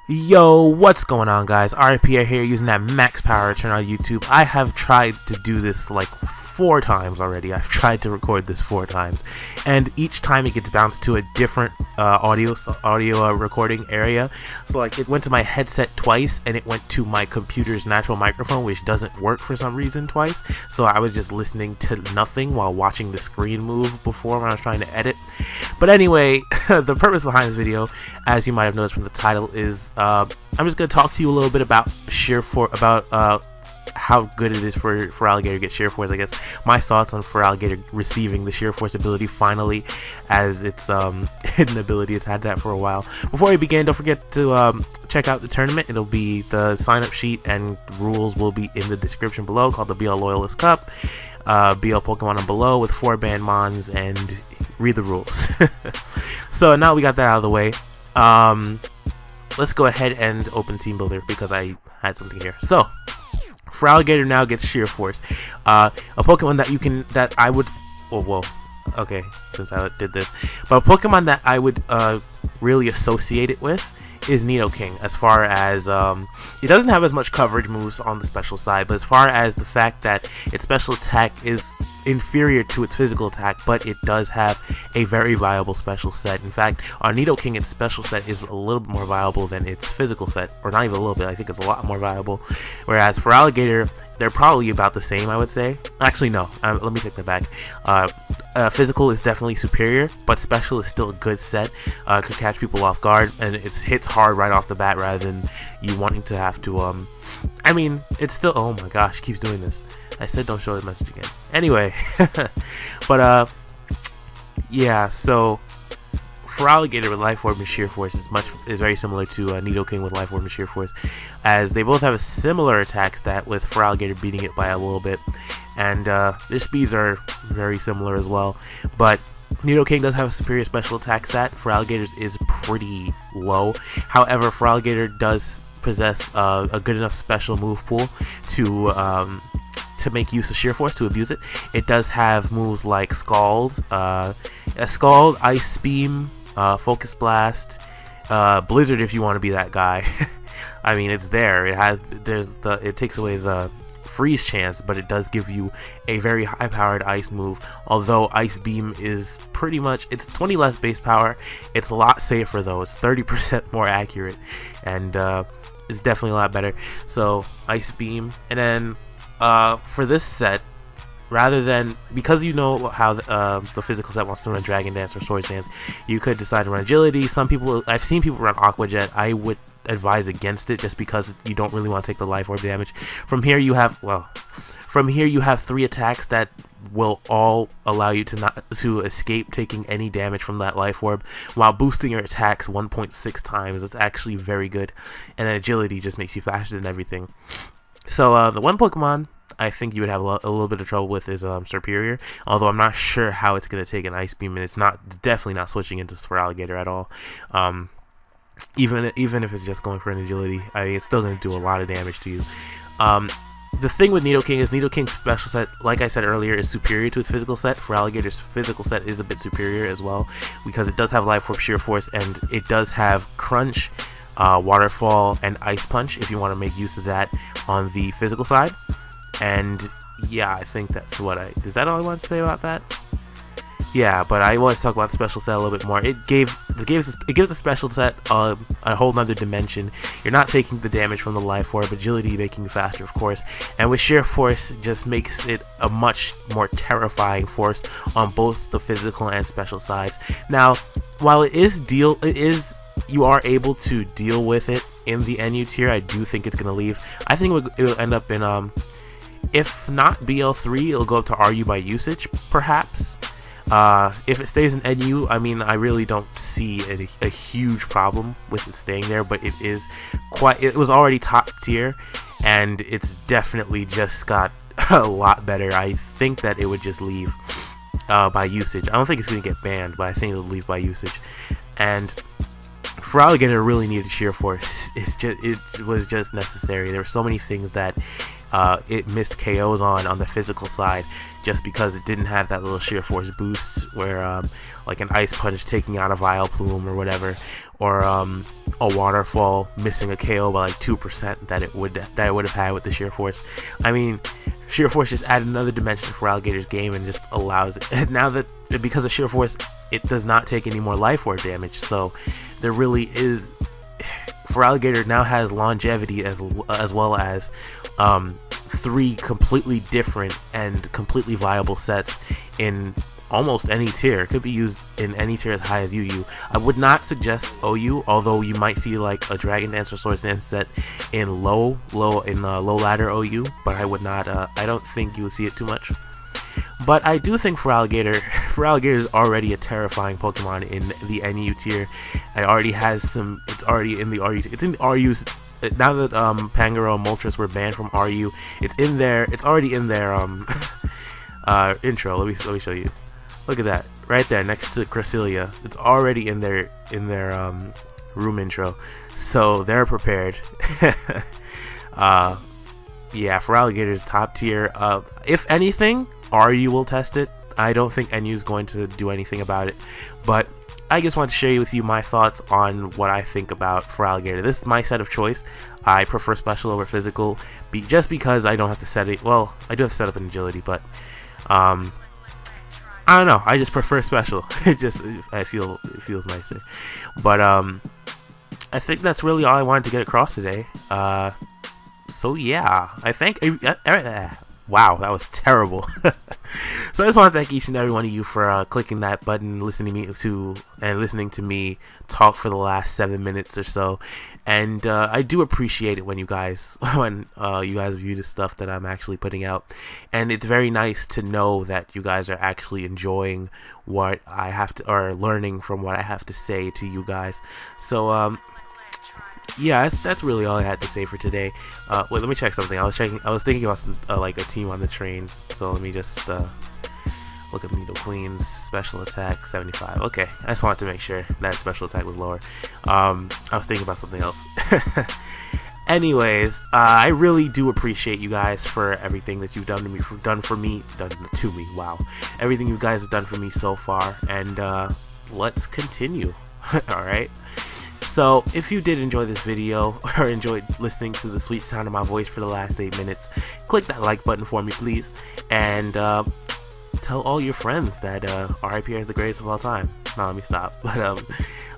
Yo, what's going on, guys? R.I.Pierre here, using that max power return on YouTube. I have tried to do this like 4 times already. I've tried to record this 4 times, and each time it gets bounced to a different audio recording area. So like it went to my headset twice, and it went to my computer's natural microphone, which doesn't work for some reason twice. So I was just listening to nothing while watching the screen move before when I was trying to edit. But anyway, the purpose behind this video, as you might have noticed from the title, is I'm just going to talk to you a little bit about how good it is for Feraligatr to get sheer force. I guess my thoughts on Feraligatr receiving the sheer force ability finally, as its hidden ability. It's had that for a while. Before we begin, don't forget to check out the tournament. It'll be the sign-up sheet and rules will be in the description below, called the BL Loyalists Cup. BL Pokemon on below with 4 banned mons, and read the rules. So now we got that out of the way, let's go ahead and open Team Builder because I had something here. So Feraligatr now gets sheer force, a Pokemon that I would okay, since I did this, but a Pokemon that I would really associate it with is Nidoking. As far as it doesn't have as much coverage moves on the special side, but as far as the fact that its special attack is inferior to its physical attack, but it does have a very viable special set. In fact, on Nidoking, its special set is a little bit more viable than its physical set, or not even a little bit, I think it's a lot more viable. Whereas for Feraligatr, they're probably about the same, I would say. Actually, no, let me take that back. Physical is definitely superior, but special is still a good set. Could catch people off guard, and it hits hard right off the bat rather than you wanting to have to, I mean, it's still, oh my gosh, it keeps doing this. I said don't show the message again. Anyway, but, yeah, so Feraligatr with Life Orb and Sheer Force is very similar to Nidoking with Life Orb and Sheer Force, as they both have a similar attack stat, with Feraligatr beating it by a little bit, and their speeds are very similar as well. But Nidoking does have a superior special attack stat. Feraligatr's is pretty low. However, Feraligatr does possess a good enough special move pool to make use of Sheer Force, to abuse it. It does have moves like Scald, Ice Beam, Focus Blast, Blizzard if you want to be that guy. I mean, it's there. It takes away the freeze chance, but it does give you a very high powered ice move. Although Ice Beam is pretty much, it's 20 less base power. It's a lot safer though. It's 30% more accurate, and it's definitely a lot better. So Ice Beam, and then for this set, rather than, because you know how the physical set wants to run Dragon Dance or Swords Dance, you could decide to run Agility. Some people, I've seen people run Aqua Jet. I would advise against it, just because you don't really want to take the Life Orb damage. From here you have 3 attacks that will all allow you to escape taking any damage from that Life Orb, while boosting your attacks 1.6 times. It's actually very good. And then Agility just makes you faster than everything. So the one Pokemon I think you would have a little bit of trouble with is Superior, although I'm not sure how it's going to take an Ice Beam, and it's definitely not switching into Feraligatr at all. Even if it's just going for an Agility, I mean, it's still going to do a lot of damage to you. The thing with Nidoking is Nidoking's special set, like I said earlier, is superior to its physical set. Feraligatr's physical set is a bit superior as well, because it does have Life Orb, Sheer Force, and it does have Crunch, Waterfall, and Ice Punch if you want to make use of that on the physical side. And yeah, I think that's is that all I want to say about that? Yeah, but I want to talk about the special set a little bit more. It gives the special set a whole nother dimension. You're not taking the damage from the Life Orb, Agility making you faster, of course, and with Sheer Force just makes it a much more terrifying force on both the physical and special sides. Now, while you are able to deal with it in the NU tier, I do think it's gonna leave. I think it will end up in if not BL3, it'll go up to RU by usage, perhaps. If it stays in NU, I mean, I really don't see a huge problem with it staying there, but it was already top tier, and it's definitely just got a lot better. I think that it would just leave by usage. I don't think it's going to get banned, but I think it'll leave by usage. And Feraligatr really needed Sheer Force. It was just necessary. There were so many things that it missed KOs on the physical side, just because it didn't have that little sheer force boost where like an ice punch taking out a Vile Plume or whatever, or a waterfall missing a KO by like 2% that it would have had with the sheer force. I mean, sheer force just added another dimension for Feraligatr's game and just allows it. Now that because of sheer force, it does not take any more life orb damage, so there really is. Feraligatr now has longevity as well as 3 completely different and completely viable sets in almost any tier. It could be used in any tier as high as UU. I would not suggest OU, although you might see like a Dragon Dance or Swords Dance set in low ladder OU, but I would not. I don't think you would see it too much. But I do think Feraligatr is already a terrifying Pokemon in the NU tier. It already has some. It's already in the RU. It's in the RU's. Now that Pangoro and Moltres were banned from RU, it's in there. It's already in their intro. Let me show you. Look at that right there next to Cresselia. It's already in their room intro, so they're prepared. Yeah, Feraligatr is top tier. If anything, RU will test it. I don't think NU is going to do anything about it, but I just want to share with you my thoughts on what I think about Feraligatr. This is my set of choice. I prefer special over physical, just because I don't have to set it. Well, I do have to set up an agility, but I don't know. I just prefer special. It feels nicer. But I think that's really all I wanted to get across today. So yeah, I think. Wow, that was terrible. So I just want to thank each and every one of you for clicking that button, listening to me talk for the last 7 minutes or so. And I do appreciate it when you guys view the stuff that I'm actually putting out. And it's very nice to know that you guys are actually enjoying what I have to, or learning from what I have to say to you guys. So yeah, that's really all I had to say for today. Wait, let me check something. I was thinking about some, like a team on the train. So let me just look at Nidoqueen's special attack 75. Okay, I just wanted to make sure that special attack was lower. I was thinking about something else. Anyways, I really do appreciate you guys for everything that you've done to me. Wow, everything you guys have done for me so far, and let's continue. All right. So if you did enjoy this video, or enjoyed listening to the sweet sound of my voice for the last 8 minutes, click that like button for me, please, and tell all your friends that R.I.Pierre is the greatest of all time. No, let me stop. But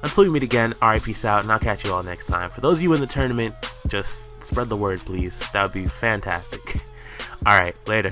until we meet again, R.I.P. peace out, and I'll catch you all next time. For those of you in the tournament, just spread the word, please. That would be fantastic. Alright, later.